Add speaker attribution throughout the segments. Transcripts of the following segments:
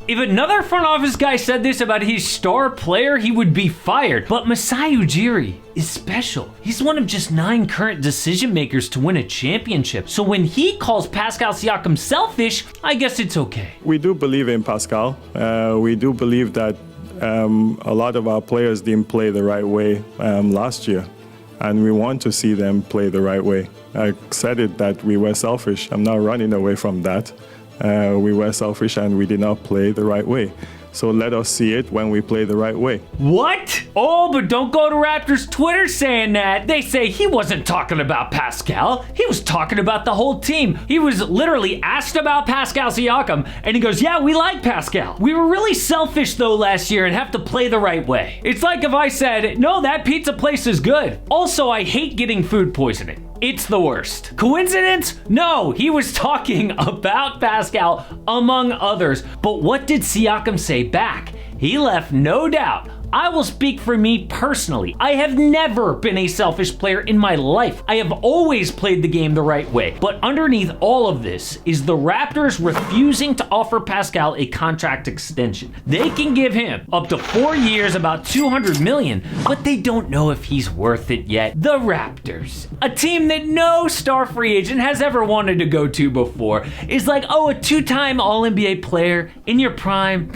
Speaker 1: If another front office guy said this about his star player, he would be fired. But Masai Ujiri is special. He's one of just 9 current decision makers to win a championship. So when he calls Pascal Siakam selfish, I guess it's okay.
Speaker 2: We do believe in Pascal. We do believe that a lot of our players didn't play the right way last year. And we want to see them play the right way. I said it that we were selfish. I'm not running away from that. We were selfish and we did not play the right way. So let us see it when we play the right way.
Speaker 1: What? Oh, but don't go to Raptors Twitter saying that. They say he wasn't talking about Pascal. He was talking about the whole team. He was literally asked about Pascal Siakam, and he goes, yeah, we like Pascal. We were really selfish, though, last year and have to play the right way. It's like if I said, no, that pizza place is good. Also, I hate getting food poisoning. It's the worst. Coincidence? No, he was talking about Pascal among others. But what did Siakam say back? He left no doubt. I will speak for me personally. I have never been a selfish player in my life. I have always played the game the right way. But underneath all of this is the Raptors refusing to offer Pascal a contract extension. They can give him up to 4 years, about $200 million, but they don't know if he's worth it yet. The Raptors, a team that no star free agent has ever wanted to go to before, is like, oh, a 2-time All-NBA player in your prime.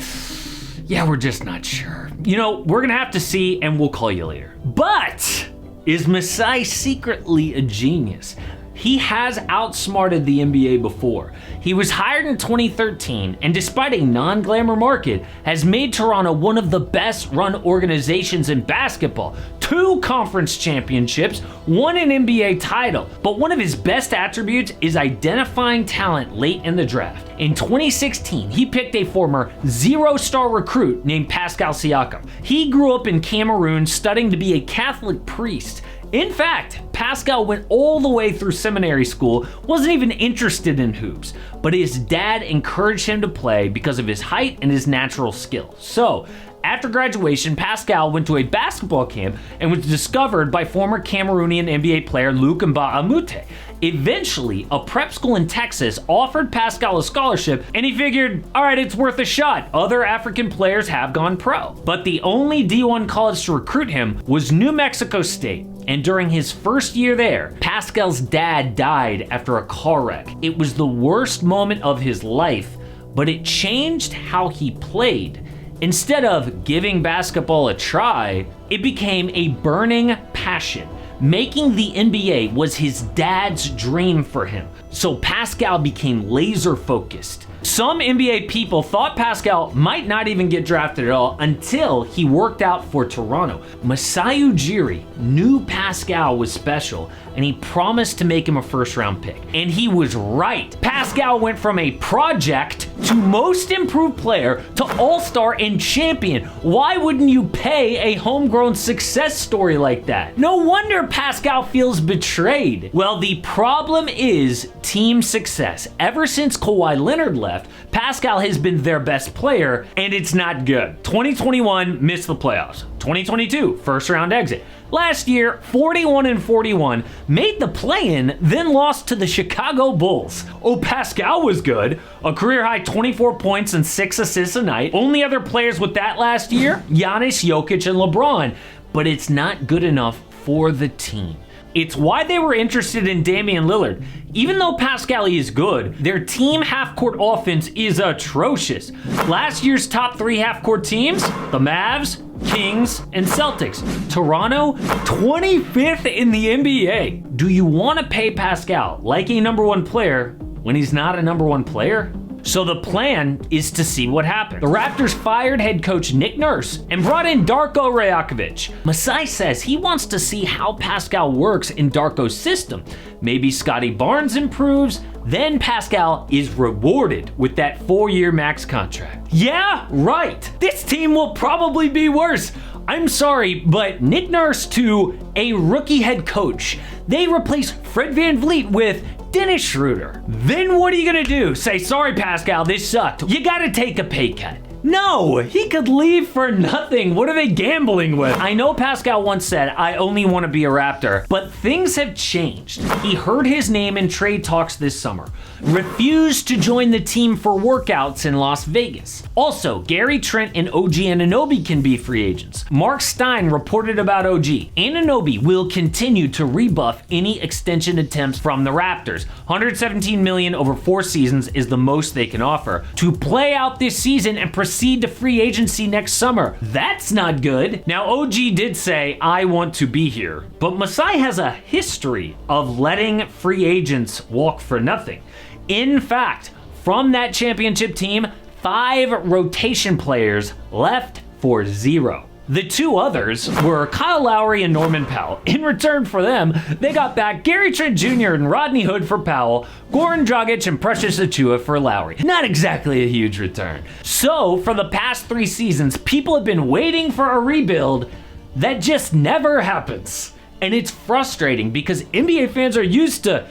Speaker 1: Yeah, we're just not sure. You know, we're gonna have to see, and we'll call you later. But is Masai secretly a genius? He has outsmarted the NBA before. He was hired in 2013, and despite a non-glamour market, has made Toronto one of the best run organizations in basketball. 2 conference championships, 1 an NBA title. But one of his best attributes is identifying talent late in the draft. In 2016, he picked a former 0-star recruit named Pascal Siakam. He grew up in Cameroon studying to be a Catholic priest. In fact, Pascal went all the way through seminary school, wasn't even interested in hoops, but his dad encouraged him to play because of his height and his natural skill. So, after graduation, Pascal went to a basketball camp and was discovered by former Cameroonian NBA player Luc Mbah-a-Moute. Eventually, a prep school in Texas offered Pascal a scholarship, and he figured, all right, it's worth a shot. Other African players have gone pro. But the only D1 college to recruit him was New Mexico State. And during his first year there, Pascal's dad died after a car wreck. It was the worst moment of his life, but it changed how he played. Instead of giving basketball a try, it became a burning passion. Making the NBA was his dad's dream for him. So Pascal became laser focused. Some NBA people thought Pascal might not even get drafted at all until he worked out for Toronto. Masai Ujiri knew Pascal was special, and he promised to make him a first-round pick. And he was right. Pascal went from a project to most improved player to all-star and champion. Why wouldn't you pay a homegrown success story like that? No wonder Pascal feels betrayed. Well, the problem is team success. Ever since Kawhi Leonard left, Pascal has been their best player, and it's not good. 2021 missed the playoffs. 2022 first round exit. Last year, 41-41, made the play-in, then lost to the Chicago Bulls. Oh, Pascal was good. A career-high 24 points and 6 assists a night. Only other players with that last year? Giannis, Jokic, and LeBron. But it's not good enough for the team. It's why they were interested in Damian Lillard. Even though Pascal is good, their team half-court offense is atrocious. Last year's top 3 half-court teams, the Mavs, Kings, and Celtics. Toronto, 25th in the NBA. Do you want to pay Pascal like a number 1 player when he's not a number 1 player? So the plan is to see what happens. The Raptors fired head coach Nick Nurse and brought in Darko Rajakovic. Masai says he wants to see how Pascal works in Darko's system. Maybe Scotty Barnes improves, then Pascal is rewarded with that 4-year max contract. Yeah, right. This team will probably be worse. I'm sorry, but Nick Nurse to a rookie head coach. They replaced Fred VanVleet with Dennis Schroeder. Then what are you gonna do? Say, sorry Pascal, this sucked. You gotta take a pay cut. No, he could leave for nothing. What are they gambling with? I know Pascal once said, I only want to be a Raptor, but things have changed. He heard his name in trade talks this summer, refused to join the team for workouts in Las Vegas. Also, Gary Trent and OG Anunoby can be free agents. Mark Stein reported about OG. Anunoby will continue to rebuff any extension attempts from the Raptors. $117 million over 4 seasons is the most they can offer to play out this season and proceed to free agency next summer. That's not good. Now, OG did say, I want to be here, but Masai has a history of letting free agents walk for nothing. In fact, from that championship team, 5 rotation players left for 0. The 2 others were Kyle Lowry and Norman Powell. In return for them, they got back Gary Trent Jr. and Rodney Hood for Powell, Goran Dragic and Precious Achiuwa for Lowry. Not exactly a huge return. So, for the past 3 seasons, people have been waiting for a rebuild that just never happens. And it's frustrating because NBA fans are used to,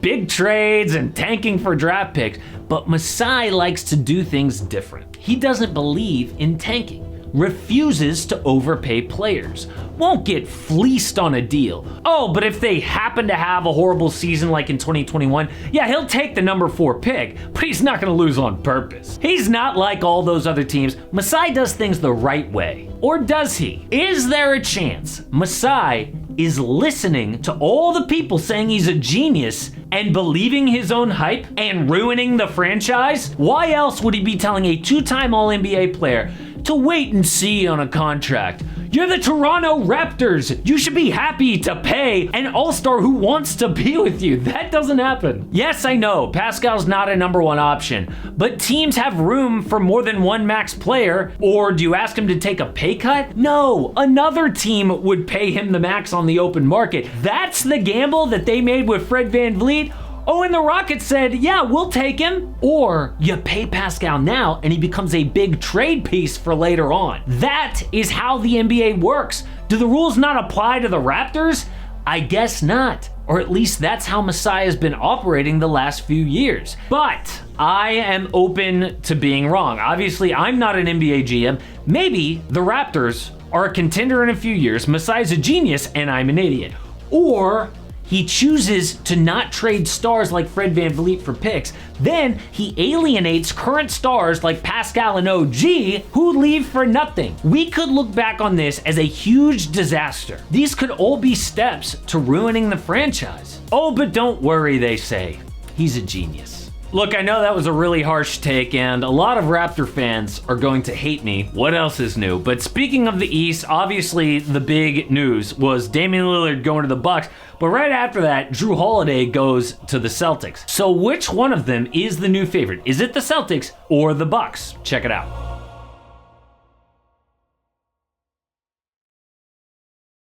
Speaker 1: big trades and tanking for draft picks, but Masai likes to do things different. He doesn't believe in tanking, refuses to overpay players, won't get fleeced on a deal. Oh, but if they happen to have a horrible season like in 2021, yeah, he'll take the number 4 pick, but he's not gonna lose on purpose. He's not like all those other teams. Masai does things the right way. Or does he? Is there a chance Masai is listening to all the people saying he's a genius and believing his own hype and ruining the franchise? Why else would he be telling a 2-time All-NBA player to wait and see on a contract? You're the Toronto Raptors. You should be happy to pay an all-star who wants to be with you. That doesn't happen. Yes, I know, Pascal's not a number 1 option, but teams have room for more than 1 max player. Or do you ask him to take a pay cut? No, another team would pay him the max on the open market. That's the gamble that they made with Fred VanVleet. Oh, and the Rockets said, yeah, we'll take him. Or you pay Pascal now and he becomes a big trade piece for later on. That is how the NBA works. Do the rules not apply to the Raptors? I guess not. Or at least that's how Masai has been operating the last few years. But I am open to being wrong. Obviously, I'm not an NBA GM. Maybe the Raptors are a contender in a few years. Masai's a genius and I'm an idiot. Or he chooses to not trade stars like Fred VanVleet for picks. Then he alienates current stars like Pascal and OG who leave for nothing. We could look back on this as a huge disaster. These could all be steps to ruining the franchise. Oh, but don't worry, they say. He's a genius. Look, I know that was a really harsh take, and a lot of Raptor fans are going to hate me. What else is new? But speaking of the East, obviously the big news was Damian Lillard going to the Bucks, but right after that, Drew Holiday goes to the Celtics. So which one of them is the new favorite? Is it the Celtics or the Bucks? Check it out.